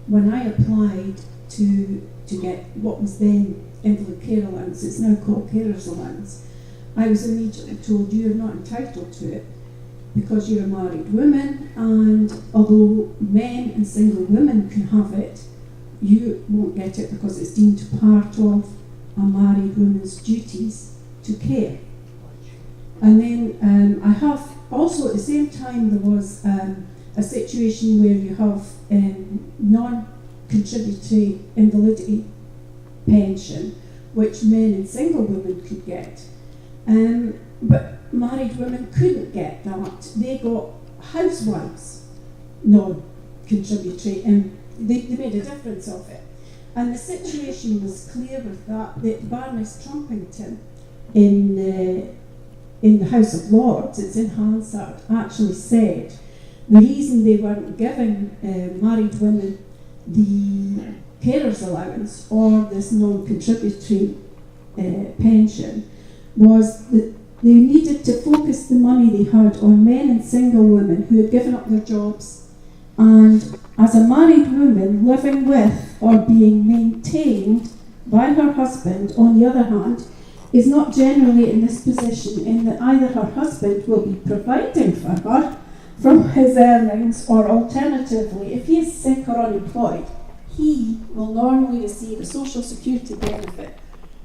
when I applied to get what was then invalid care allowance, it's now called carers allowance, I was immediately told you're not entitled to it because you're a married woman, and although men and single women can have it, you won't get it because it's deemed part of a married woman's duties to care. And then I have also at the same time there was a situation where you have non-contributory invalidity pension, which men and single women could get. But married women couldn't get that. They got housewives non-contributory, and they made a difference of it. And the situation was clear with that Baroness Trumpington in the House of Lords, it's in Hansard, actually said the reason they weren't giving married women the carers allowance or this non-contributory pension was that they needed to focus the money they had on men and single women who had given up their jobs, and as a married woman living with or being maintained by her husband, on the other hand, is not generally in this position in that either her husband will be providing for her from his earnings, or alternatively, if he is sick or unemployed, he will normally receive a social security benefit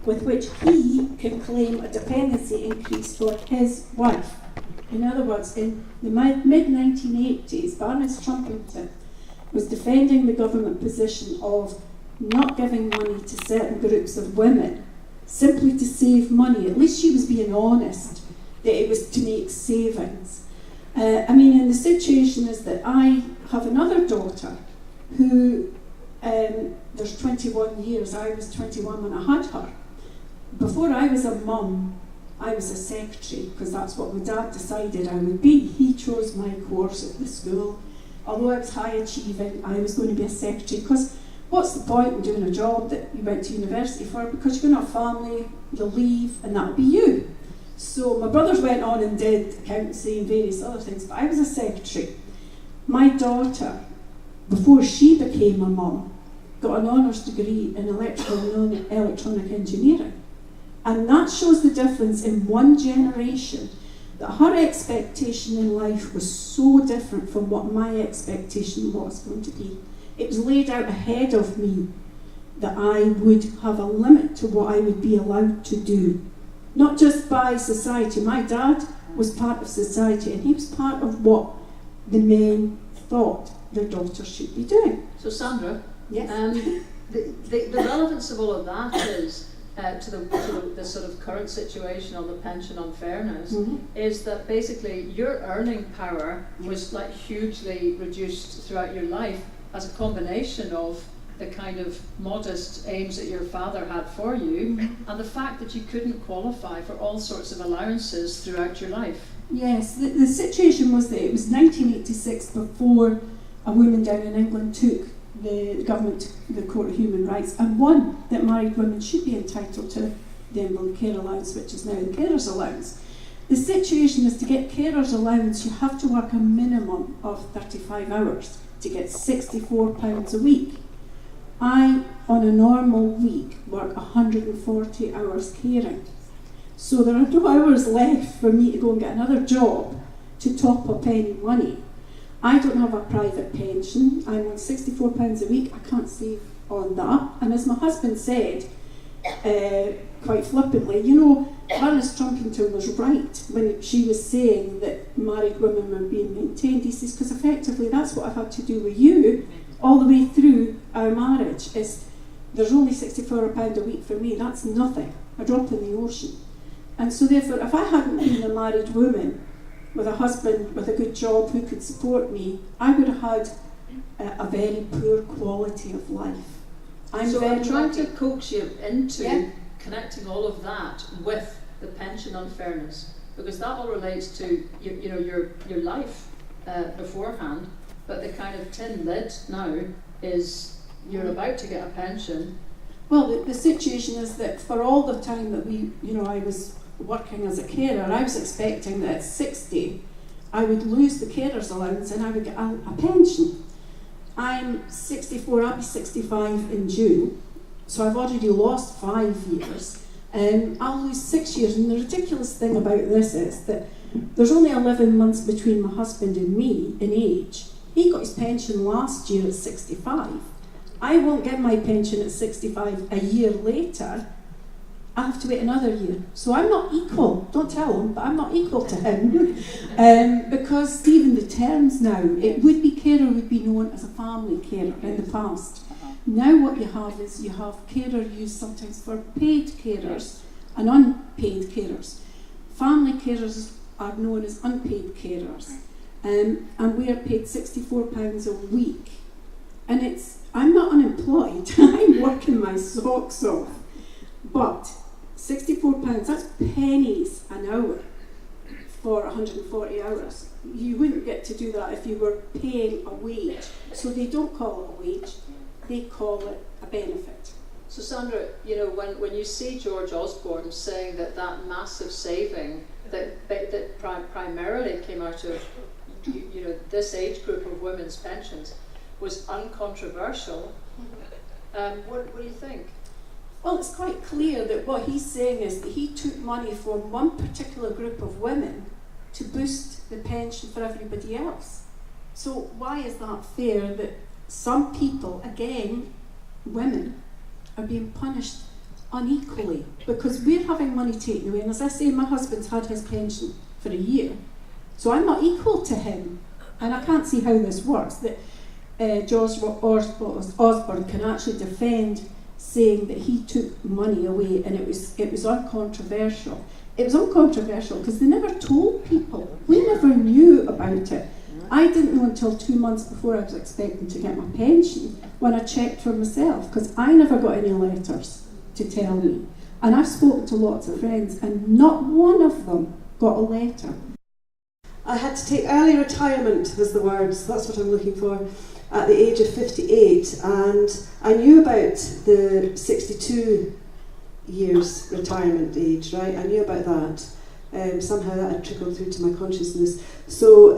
with which he can claim a dependency increase for his wife. In other words, in the mid-1980s, Baroness Trumpington was defending the government position of not giving money to certain groups of women simply to save money. At least she was being honest that it was to make savings. And the situation is that I have another daughter who, there's 21 years, I was 21 when I had her. Before I was a mum, I was a secretary, because that's what my dad decided I would be. He chose my course at the school. Although I was high achieving, I was going to be a secretary, because what's the point in doing a job that you went to university for? Because you're going to have family, you'll leave, and that'll be you. So my brothers went on and did accountancy and various other things, but I was a secretary. My daughter, before she became a mum, got an honours degree in electrical and electronic engineering. And that shows the difference in one generation, that her expectation in life was so different from what my expectation was going to be. It was laid out ahead of me that I would have a limit to what I would be allowed to do. Not just by society. My dad was part of society, and he was part of what the men thought their daughters should be doing. So Sandra, yes. The relevance of all of that is to the sort of current situation on the pension unfairness, is that basically your earning power was like hugely reduced throughout your life as a combination of the kind of modest aims that your father had for you, and the fact that you couldn't qualify for all sorts of allowances throughout your life. Yes, the situation was that it was 1986 before a woman down in England took the government to the Court of Human Rights and won that married women should be entitled to the invalid care allowance, which is now the carers allowance. The situation is, to get carers allowance you have to work a minimum of 35 hours to get £64 a week. I, on a normal week, work 140 hours caring. So there are no hours left for me to go and get another job to top up any money. I don't have a private pension. I'm on £64 a week. I can't save on that. And as my husband said, quite flippantly, Baroness Trumpington was right when she was saying that married women were being maintained. He says, because effectively that's what I've had to do with you all the way through our marriage. Is there's only £64 a week for me. That's nothing, a drop in the ocean. And so therefore, if I hadn't been a married woman with a husband with a good job who could support me, I would have had a very poor quality of life. I'm trying to coax you into connecting all of that with the pension unfairness, because that all relates to your life beforehand, but the kind of tin lid now is you're about to get a pension. Well, the situation is that for all the time that I was working as a carer, I was expecting that at 60 I would lose the carer's allowance and I would get a pension. I'm 64, I'll be 65 in June, so I've already lost 5 years. I'll lose 6 years, and the ridiculous thing about this is that there's only 11 months between my husband and me in age. He got his pension last year at 65. I won't get my pension at 65 a year later. I have to wait another year. So I'm not equal. Don't tell him, but I'm not equal to him. Because even the terms now, it would be carer would be known as a family carer in the past. Now what you have is you have carer used sometimes for paid carers and unpaid carers. Family carers are known as unpaid carers. And we are paid £64 a week. And I'm not unemployed, I'm working my socks off. But £64, that's pennies an hour for 140 hours. You wouldn't get to do that if you were paying a wage. So they don't call it a wage, they call it a benefit. So Sandra, you know, when you see George Osborne saying that massive saving that primarily came out of this age group of women's pensions was uncontroversial, what do you think? Well, it's quite clear that what he's saying is that he took money from one particular group of women to boost the pension for everybody else. So why is that fair that some people, again, women, are being punished unequally? Because we're having money taken away, and as I say, my husband's had his pension for a year, so I'm not equal to him, and I can't see how this works, that George Osborne can actually defend saying that he took money away and it was uncontroversial. It was uncontroversial because they never told people. We never knew about it. I didn't know until 2 months before I was expecting to get my pension when I checked for myself, because I never got any letters to tell me. And I've spoken to lots of friends and not one of them got a letter. I had to take early retirement, was the words, that's what I'm looking for, at the age of 58, and I knew about the 62 years retirement age, right? I knew about that. Somehow that had trickled through to my consciousness. So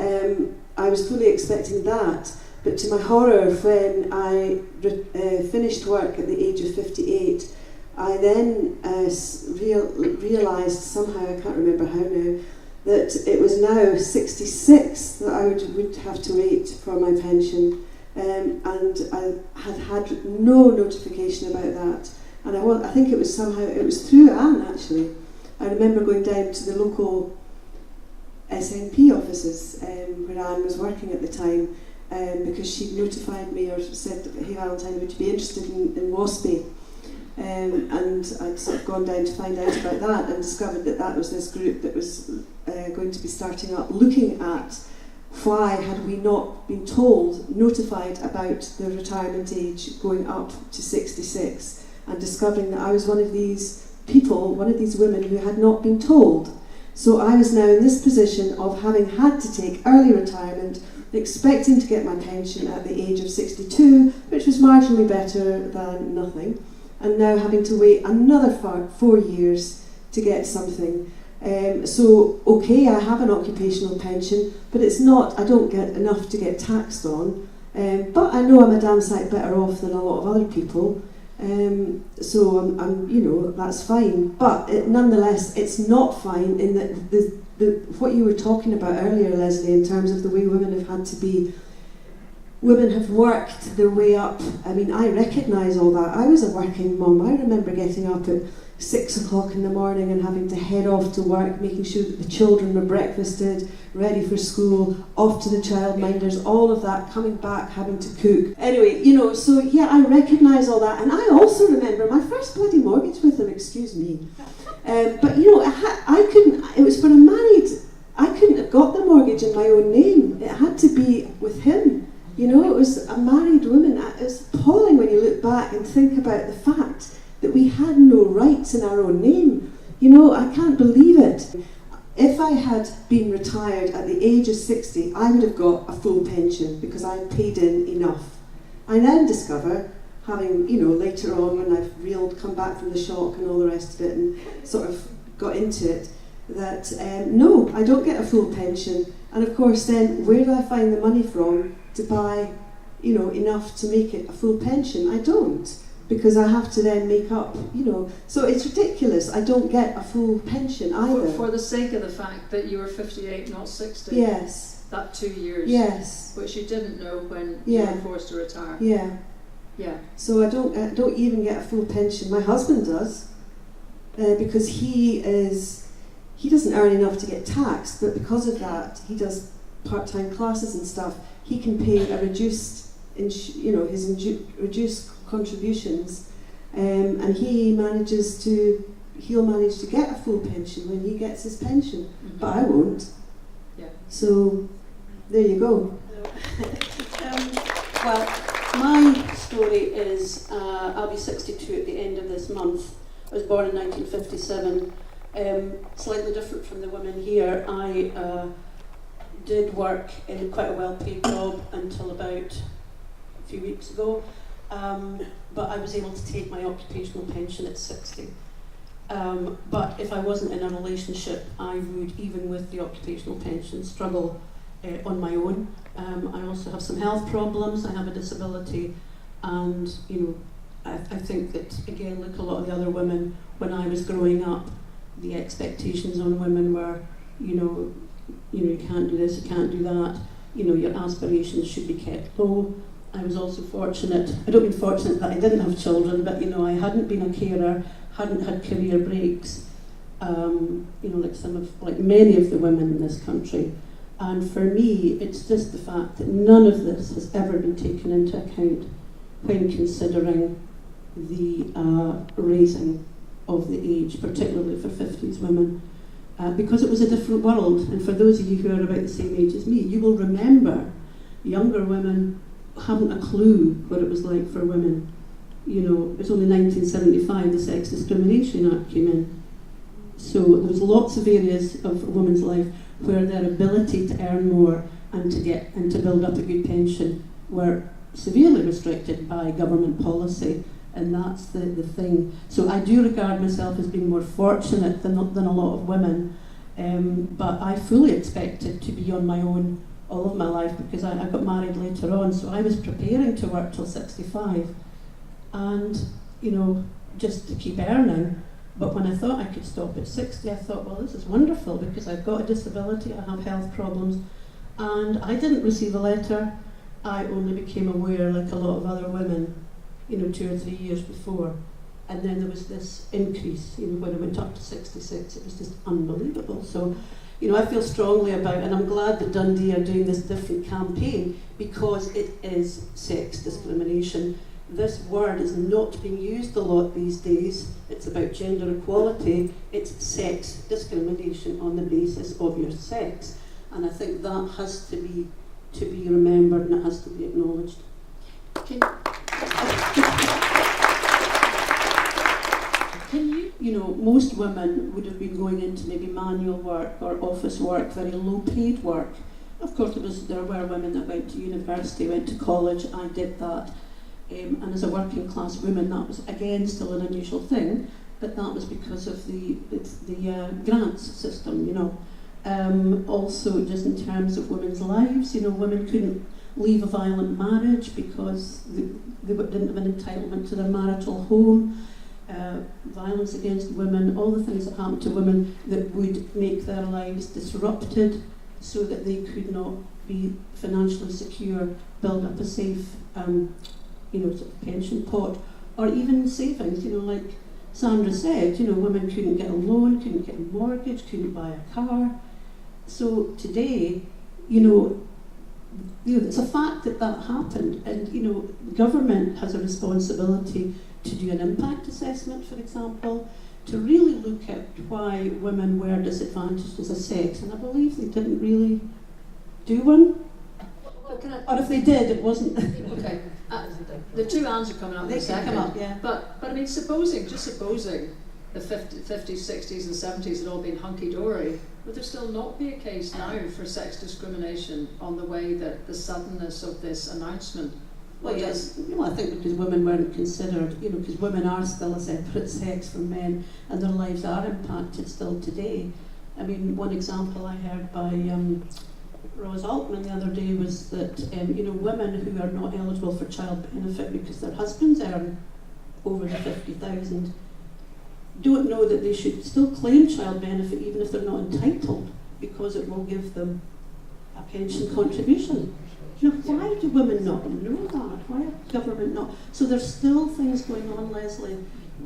I was fully expecting that, but to my horror, when I finished work at the age of 58, I then realised somehow, I can't remember how now, that it was now 66 that I would have to wait for my pension. And I had no notification about that, and I think it was through Anne actually. I remember going down to the local SNP offices where Anne was working at the time, because she notified me or said, "Hey Valentine, would you be interested in WASPI?" And I'd sort of gone down to find out about that and discovered that was this group that was going to be starting up, looking at why had we not been notified about the retirement age going up to 66, and discovering that I was one of these people, one of these women who had not been told. So I was now in this position of having had to take early retirement, expecting to get my pension at the age of 62, which was marginally better than nothing, and now having to wait another 4 years to get something. So, okay, I have an occupational pension, but it's not, I don't get enough to get taxed on, but I know I'm a damn sight better off than a lot of other people, so I'm that's fine. But nonetheless, it's not fine in that what you were talking about earlier, Leslie, in terms of the way women have worked their way up. I mean, I recognise all that. I was a working mum. I remember getting up at 6 o'clock in the morning and having to head off to work, making sure that the children were breakfasted, ready for school, off to the childminders, all of that, coming back, having to cook. Anyway, so yeah, I recognise all that. And I also remember my first bloody mortgage with him, excuse me. But I couldn't, it was for a married, I couldn't have got the mortgage in my own name. It had to be with him. It was a married woman. It was appalling when you look back and think about the fact that we had no rights in our own name. I can't believe it. If I had been retired at the age of 60, I would have got a full pension because I had paid in enough. I then discover, having, later on when I've come back from the shock and all the rest of it and sort of got into it, that no, I don't get a full pension. And of course then, where do I find the money from to buy you know, enough to make it a full pension. I don't, because I have to then make up, you know. So it's ridiculous. I don't get a full pension either. For the sake of the fact that you were 58, not 60. Yes. That 2 years. Yes. Which you didn't know when you were forced to retire. Yeah. Yeah. So I don't even get a full pension. My husband does, because he doesn't earn enough to get taxed, but because of that, he does part-time classes and stuff. He can pay a reduced, reduced contributions, and he'll manage to get a full pension when he gets his pension, but I won't. Yeah. So there you go. Well, my story is I'll be 62 at the end of this month. I was born in 1957. Slightly different from the women here. I did work in quite a well-paid job until about a few weeks ago, but I was able to take my occupational pension at 60. But if I wasn't in a relationship, I would, even with the occupational pension, struggle on my own. I also have some health problems. I have a disability, and I think that, again, like a lot of the other women, when I was growing up, the expectations on women were, you can't do this, you can't do that, your aspirations should be kept low. I was also fortunate, I don't mean fortunate that I didn't have children, but I hadn't been a carer, hadn't had career breaks, like many of the women in this country. And for me, it's just the fact that none of this has ever been taken into account when considering the raising of the age, particularly for 50s women, because it was a different world. And for those of you who are about the same age as me, you will remember younger women haven't a clue what it was like for women. It was only 1975 the Sex Discrimination Act came in. So there was lots of areas of a woman's life where their ability to earn more and to build up a good pension were severely restricted by government policy. And that's the thing. So I do regard myself as being more fortunate than a lot of women, but I fully expected to be on my own all of my life, because I got married later on, so I was preparing to work till 65 and just to keep earning. But when I thought I could stop at 60, I thought, well, this is wonderful, because I've got a disability, I have health problems, and I didn't receive a letter. I only became aware, like a lot of other women, 2 or 3 years before. And then there was this increase, when I went up to 66, it was just unbelievable. So, I feel strongly about, and I'm glad that Dundee are doing this different campaign, because it is sex discrimination. This word is not being used a lot these days. It's about gender equality. It's sex discrimination on the basis of your sex. And I think that has to be remembered, and it has to be acknowledged. Most women would have been going into maybe manual work or office work, very low paid work. Of course, there were women that went to university, went to college. I did that. And as a working class woman, that was again still an unusual thing, but that was because of the grants system, Also, just in terms of women's lives, women couldn't leave a violent marriage because they didn't have an entitlement to their marital home. Violence against women, all the things that happen to women that would make their lives disrupted so that they could not be financially secure, build up a safe sort of pension pot, or even savings, like Sandra said, women couldn't get a loan, couldn't get a mortgage, couldn't buy a car. So today, it's a fact that happened, and the government has a responsibility to do an impact assessment, for example, to really look at why women were disadvantaged as a sex, and I believe they didn't really do one. Or if they did, it wasn't. Okay. The two ands are coming up in a second. Come up, yeah. But I mean, supposing the 50s, 60s and 70s had all been hunky-dory, would there still not be a case now for sex discrimination on the way that the suddenness of this announcement? Well, yes. I think because women weren't considered, because women are still a separate sex from men, and their lives are impacted still today. I mean, one example I heard by Rose Altman the other day was that women who are not eligible for child benefit because their husbands earn over the 50,000 don't know that they should still claim child benefit even if they're not entitled, because it will give them a pension contribution. Why do women not know that? Why are government not? So there's still things going on, Leslie,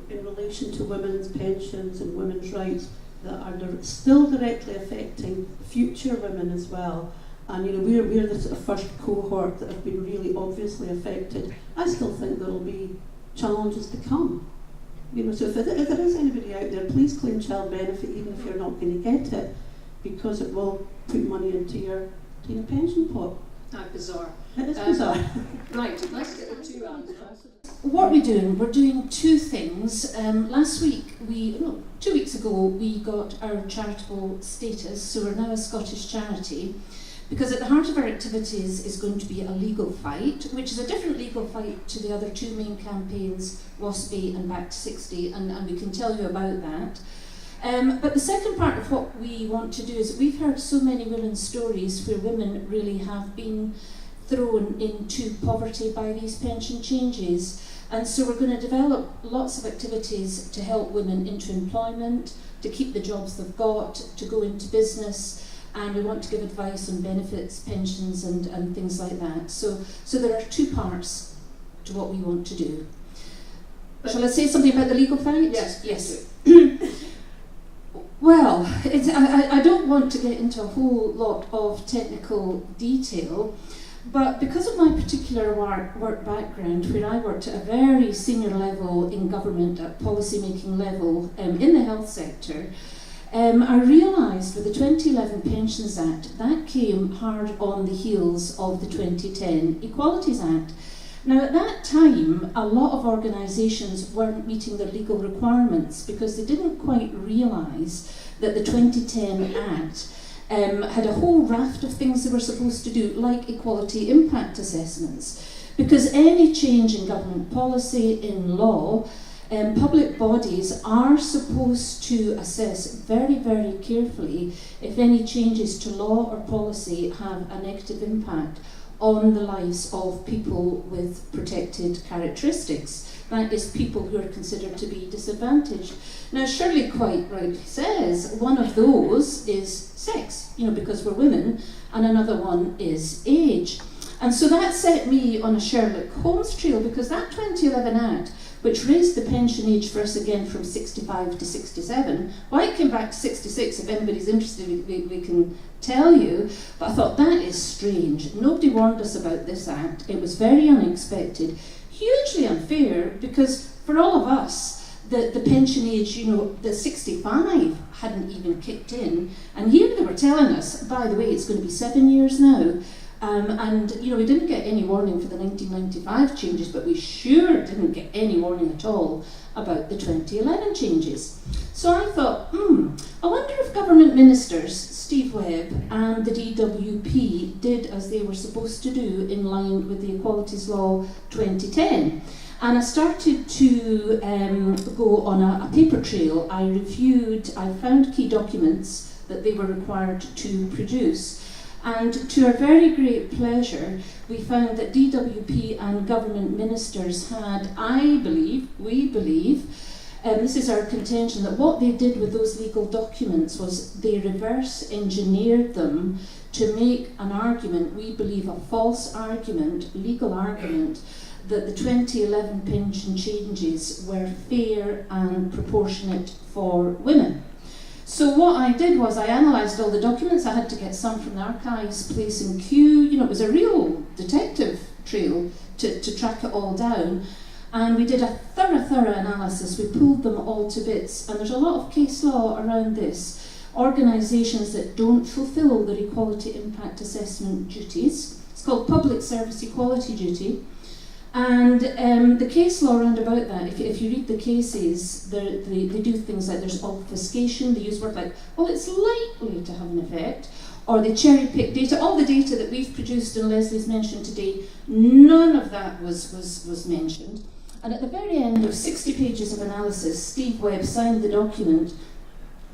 in relation to women's pensions and women's rights that are still directly affecting future women as well. And we're the sort of first cohort that have been really obviously affected. I still think there will be challenges to come. So if there is anybody out there, please claim child benefit even if you're not going to get it, because it will put money into your pension pot. Bizarre. It is bizarre. Right, let's get the two answers. What are we doing? We're doing two things. 2 weeks ago, we got our charitable status, so we're now a Scottish charity, because at the heart of our activities is going to be a legal fight, which is a different legal fight to the other two main campaigns, WASPI and Back to 60, and we can tell you about that. But the second part of what we want to do is we've heard so many women's stories where women really have been thrown into poverty by these pension changes. And so we're going to develop lots of activities to help women into employment, to keep the jobs they've got, to go into business, and we want to give advice on benefits, pensions and things like that. So there are two parts to what we want to do. Shall I say something about the legal fight? Yes. Well, I don't want to get into a whole lot of technical detail, but because of my particular work background, where I worked at a very senior level in government, at policy making level in the health sector, I realised with the 2011 Pensions Act, that came hard on the heels of the 2010 Equalities Act. Now at that time, a lot of organisations weren't meeting their legal requirements because they didn't quite realise that the 2010 Act had a whole raft of things they were supposed to do, like equality impact assessments. Because any change in government policy, in law, public bodies are supposed to assess very, very carefully if any changes to law or policy have a negative impact on the lives of people with protected characteristics. That is, people who are considered to be disadvantaged. Now, Shirley quite rightly says one of those is sex, because we're women, and another one is age. And so that set me on a Sherlock Holmes trail, because that 2011 Act, which raised the pension age for us again from 65 to 67. Why it came back to 66, if anybody's interested, we can tell you. But I thought, that is strange. Nobody warned us about this Act. It was very unexpected, hugely unfair, because for all of us, the pension age, the 65 hadn't even kicked in. And here they were telling us, by the way, it's going to be 7 years now. We didn't get any warning for the 1995 changes, but we sure didn't get any warning at all about the 2011 changes. So I thought, I wonder if government ministers, Steve Webb and the DWP, did as they were supposed to do in line with the Equalities Law 2010. And I started to go on a paper trail. I found key documents that they were required to produce. And to our very great pleasure, we found that DWP and government ministers had, we believe, this is our contention, that what they did with those legal documents was they reverse engineered them to make an argument, we believe a false argument, legal argument, that the 2011 pension changes were fair and proportionate for women. So what I did was I analysed all the documents. I had to get some from the archives, place in queue. It was a real detective trail to track it all down. And we did a thorough analysis. We pulled them all to bits. And there's a lot of case law around this. Organisations that don't fulfil their equality impact assessment duties. It's called public service equality duty. And the case law around about that, if you read the cases, they do things like there's obfuscation, they use words like, well, it's likely to have an effect, or they cherry pick data. All the data that we've produced and Leslie's mentioned today, none of that was mentioned. And at the very end of 60 pages of analysis, Steve Webb signed the document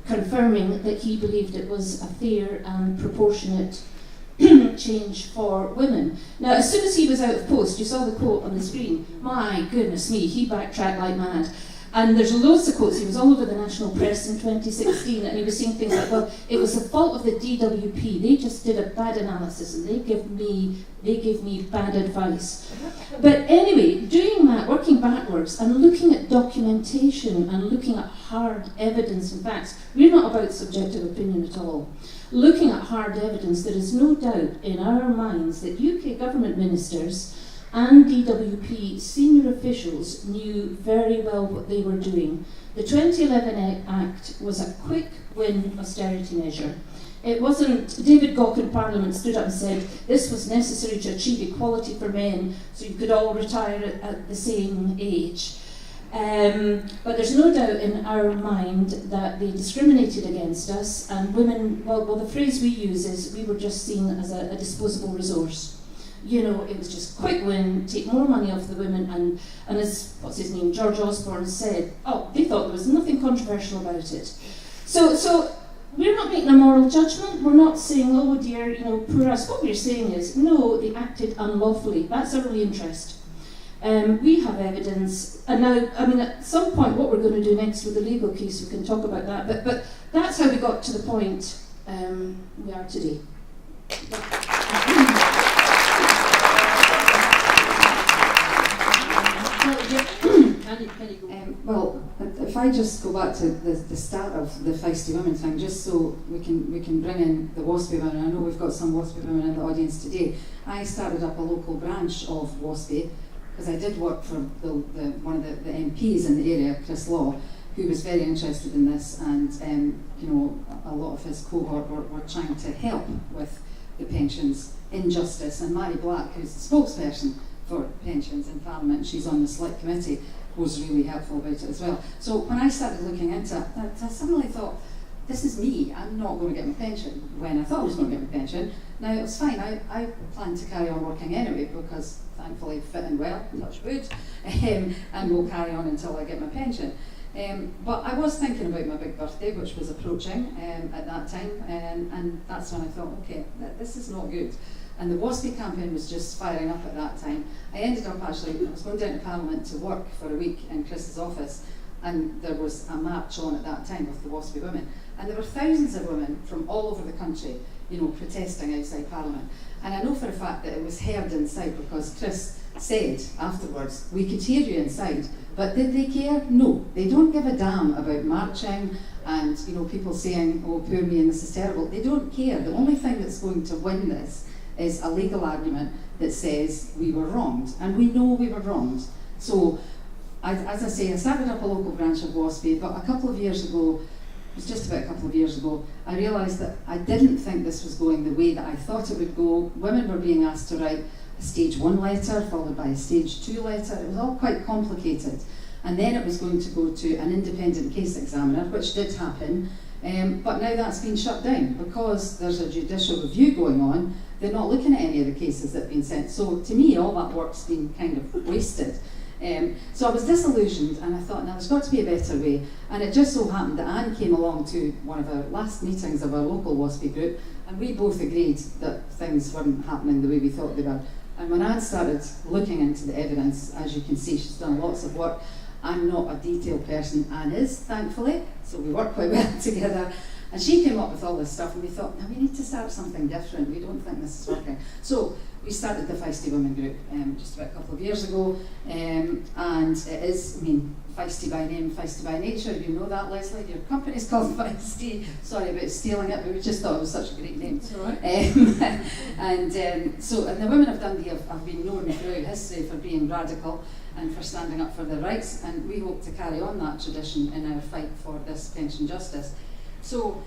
confirming that he believed it was a fair and proportionate change for women. Now, as soon as he was out of post, you saw the quote on the screen. My goodness me, he backtracked like mad. And there's loads of quotes. He was all over the national press in 2016, and he was saying things like, well, it was the fault of the DWP. They just did a bad analysis, and they gave me bad advice. But anyway, doing that, working backwards, and looking at documentation, and looking at hard evidence and facts, we're not about subjective opinion at all. Looking at hard evidence, there is no doubt in our minds that UK government ministers and DWP senior officials knew very well what they were doing. The 2011 Act was a quick win austerity measure. It wasn't, David Gauke in Parliament stood up and said this was necessary to achieve equality for men so you could all retire at the same age. But there's no doubt in our mind that they discriminated against us, and women, well the phrase we use is we were just seen as a disposable resource. You know, it was just quick win, take more money off the women, and as, what's his name, George Osborne said, they thought there was nothing controversial about it. So we're not making a moral judgment, we're not saying, oh dear, you know, poor us. What we're saying is, no, they acted unlawfully. That's our only interest. We have evidence, and now, I mean, at some point, what we're going to do next with the legal case, we can talk about that, but that's how we got to the point we are today. Well, if I just go back to the start of the Feisty Women thing, just so we can bring in the WASPI women. I know we've got some WASPI women in the audience today. I started up a local branch of WASPI because I did work for one of the MPs in the area, Chris Law, who was very interested in this, and you know, a lot of his cohort were trying to help with the pensions injustice. And Mary Black, who's the spokesperson for pensions in Parliament, she's on the select committee, was really helpful about it as well. So when I started looking into it, I suddenly thought, this is me, I'm not going to get my pension when I thought I was going to get my pension. Now it was fine, I planned to carry on working anyway because thankfully fitting well, touch wood, and we'll carry on until I get my pension. But I was thinking about my big birthday, which was approaching at that time, and that's when I thought, okay, this is not good. And the WASPI campaign was just firing up at that time. I ended up actually, I was going down to Parliament to work for a week in Chris's office, and there was a march on at that time of the WASPI women. And there were thousands of women from all over the country, you know, protesting outside Parliament. And I know for a fact that it was heard inside because Chris said afterwards, we could hear you inside. But did they care? No. They don't give a damn about marching and, you know, people saying, oh, poor me and this is terrible. They don't care. The only thing that's going to win this is a legal argument that says we were wronged, and we know we were wronged. So, as I say, I started up a local branch of WASPI, but a couple of years ago, it was just about a couple of years ago, I realised that I didn't think this was going the way that I thought it would go. Women were being asked to write a stage 1 letter, followed by a stage 2 letter. It was all quite complicated. And then it was going to go to an independent case examiner, which did happen, but now that's been shut down because there's a judicial review going on. They're not looking at any of the cases that have been sent. So to me, all that work's been kind of wasted. So I was disillusioned, and I thought, now there's got to be a better way. And it just so happened that Anne came along to one of our last meetings of our local WASPI group, and we both agreed that things weren't happening the way we thought they were. And when Anne started looking into the evidence, as you can see, she's done lots of work. I'm not a detailed person, Anne is, thankfully, so we work quite well together. And she came up with all this stuff, and we thought, now we need to start something different. We don't think this is working. So we started the Feisty Women group just about a couple of years ago, and it is, I mean, feisty by name, feisty by nature. You know that, Leslie. Your company's called Feisty. Sorry about stealing it, but we just thought it was such a great name. That's all right. And the women of Dundee have been known throughout history for being radical and for standing up for their rights, and we hope to carry on that tradition in our fight for this pension justice. So,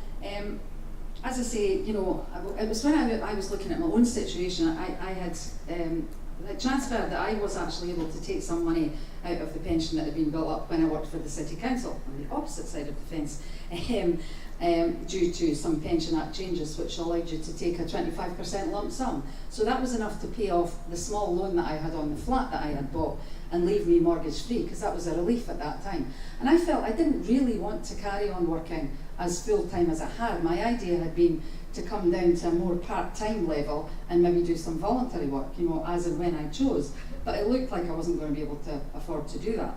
as I say, you know, it was when I was looking at my own situation, I had transferred that I was actually able to take some money out of the pension that had been built up when I worked for the City Council on the opposite side of the fence, due to some Pension Act changes which allowed you to take a 25% lump sum. So that was enough to pay off the small loan that I had on the flat that I had bought and leave me mortgage free, because that was a relief at that time. And I felt I didn't really want to carry on working as full-time as I had. My idea had been to come down to a more part-time level and maybe do some voluntary work, you know, as and when I chose. But it looked like I wasn't going to be able to afford to do that.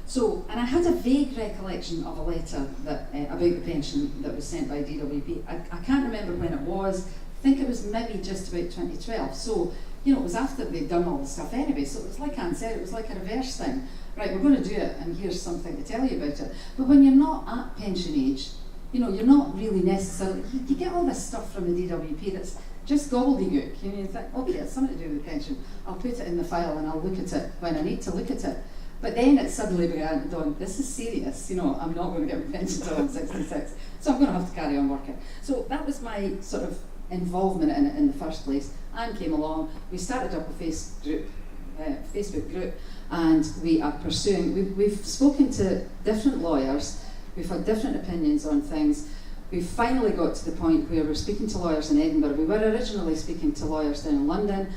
So, and I had a vague recollection of a letter that about the pension that was sent by DWP. I can't remember when it was. I think it was maybe just about 2012. So, you know, it was after they'd done all the stuff anyway. So it was like Anne said, it was like a reverse thing. Right, we're going to do it, and here's something to tell you about it. But when you're not at pension age, you know, you're not really necessarily, you get all this stuff from the DWP that's just gobbledygook. You know, you think, okay, it's something to do with pension. I'll put it in the file and I'll look at it when I need to look at it. But then it suddenly began to dawn, this is serious, you know, I'm not going to get my pension until I'm 66, so I'm going to have to carry on working. So that was my sort of involvement in it in the first place. Anne came along, we started up a Facebook group, and we are pursuing, we've spoken to different lawyers, we've had different opinions on things. We've finally got to the point where we're speaking to lawyers in Edinburgh. We were originally speaking to lawyers down in London,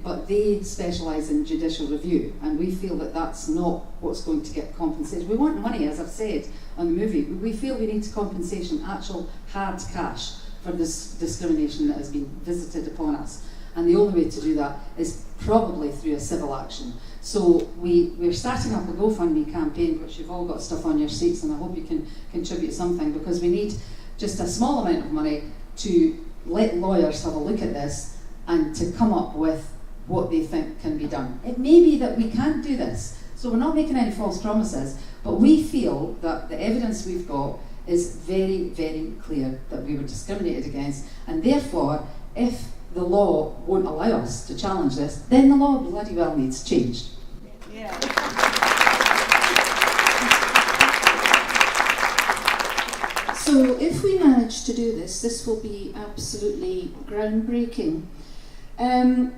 but they specialise in judicial review, and we feel that that's not what's going to get compensated. We want money, as I've said on the movie. We feel we need compensation, actual hard cash, for this discrimination that has been visited upon us. And the only way to do that is probably through a civil action. So we're starting up a GoFundMe campaign, which you've all got stuff on your seats, and I hope you can contribute something, because we need just a small amount of money to let lawyers have a look at this and to come up with what they think can be done. It may be that we can't do this, so we're not making any false promises, but we feel that the evidence we've got is very, very clear that we were discriminated against, and therefore, if the law won't allow us to challenge this, then the law bloody well needs changed. Yeah. So if we manage to do this, this will be absolutely groundbreaking. Anne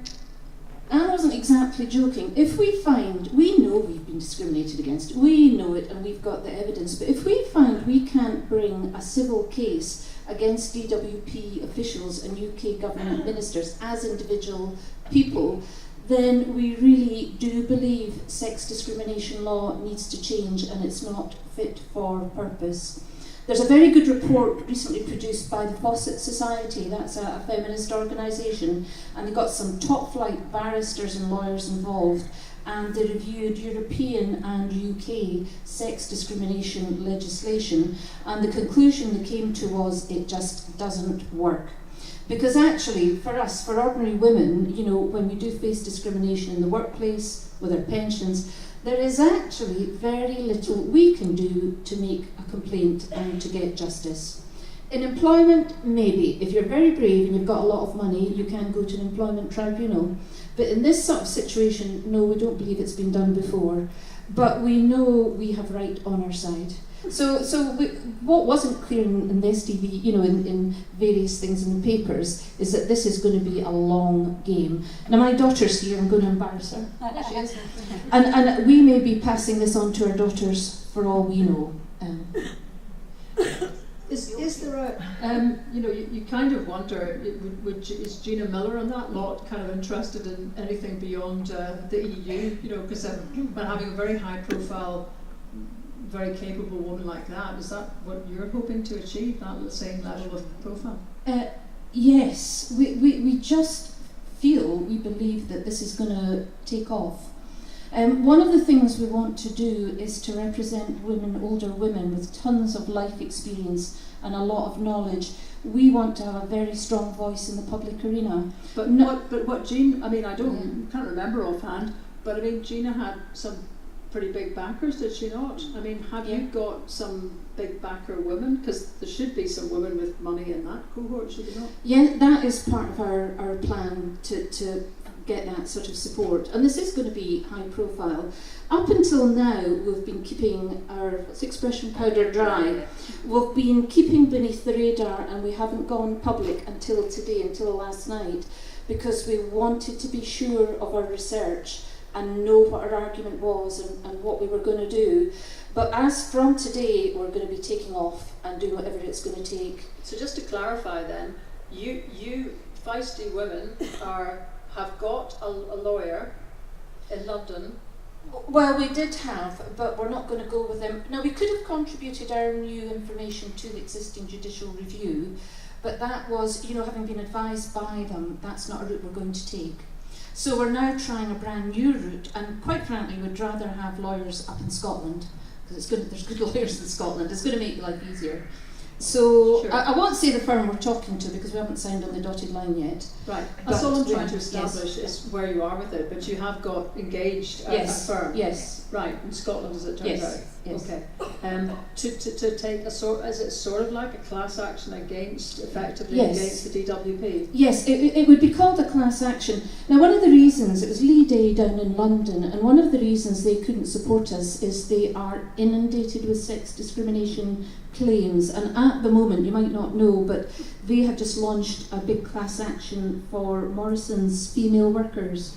wasn't exactly joking. If we find, we know we've been discriminated against, we know it and we've got the evidence, but if we find we can't bring a civil case against DWP officials and UK government ministers as individual people, then we really do believe sex discrimination law needs to change and it's not fit for purpose. There's a very good report recently produced by the Fawcett Society, that's a feminist organisation, and they got some top-flight barristers and lawyers involved, and they reviewed European and UK sex discrimination legislation, and the conclusion they came to was it just doesn't work. Because actually, for us, for ordinary women, you know, when we do face discrimination in the workplace, with our pensions, there is actually very little we can do to make a complaint and to get justice. In employment, maybe. If you're very brave and you've got a lot of money, you can go to an employment tribunal. But in this sort of situation, no, we don't believe it's been done before. But we know we have right on our side. So what wasn't clear in this TV, you know, in various things in the papers, is that this is going to be a long game. Now my daughter's here, I'm going to embarrass her. She is. And we may be passing this on to our daughters for all we know. Is there a, you know, you kind of wonder, is Gina Miller on that lot kind of interested in anything beyond the EU, you know, because when having a very high profile, very capable woman like that, is that what you're hoping to achieve, that same level of profile? Yes, we just feel, we believe that this is going to take off. One of the things we want to do is to represent women, older women with tons of life experience and a lot of knowledge. We want to have a very strong voice in the public arena. But what Jean, I mean, can't remember offhand, but I mean, Gina had some pretty big backers, did she not? I mean, have you got some big backer women? Because there should be some women with money in that cohort, should there not? Yeah, that is part of our plan to get that sort of support. And this is going to be high profile. Up until now, we've been keeping our, what's the expression, powder dry. We've been keeping beneath the radar, and we haven't gone public until today, until last night, because we wanted to be sure of our research and know what our argument was and what we were going to do. But as from today, we're going to be taking off and doing whatever it's going to take. So just to clarify then, you Feisty Women have got a lawyer in London Well, we did have, but we're not going to go with them. Now, we could have contributed our new information to the existing judicial review, but that was, having been advised by them, that's not a route we're going to take. So we're now trying a brand new route, and quite frankly, we'd rather have lawyers up in Scotland, because there's good lawyers in Scotland. It's going to make life easier. So Sure. I won't say the firm we're talking to because we haven't signed on the dotted line yet. Right, that's all I'm But, trying to establish is where you are with it, but you have got engaged a firm. Yes. Right, in Scotland as it turns out. Yes. Okay. To take is it sort of like a class action against the DWP? Yes, it would be called a class action. Now, one of the reasons, it was Lee Day down in London, and one of the reasons they couldn't support us is they are inundated with sex discrimination claims, and at the moment, you might not know, but they have just launched a big class action for Morrison's female workers.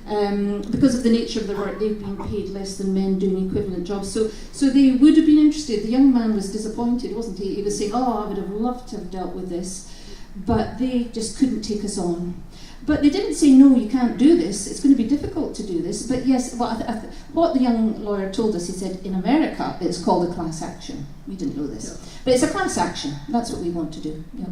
Because of the nature of their work, they've been paid less than men doing equivalent jobs. So they would have been interested. The young man was disappointed, wasn't he? He was saying, I would have loved to have dealt with this, but they just couldn't take us on. But they didn't say, no, you can't do this, it's going to be difficult to do this. But yes, what the young lawyer told us, he said, in America, it's called a class action. We didn't know this. Yeah. But it's a class action. That's what we want to do. Yeah.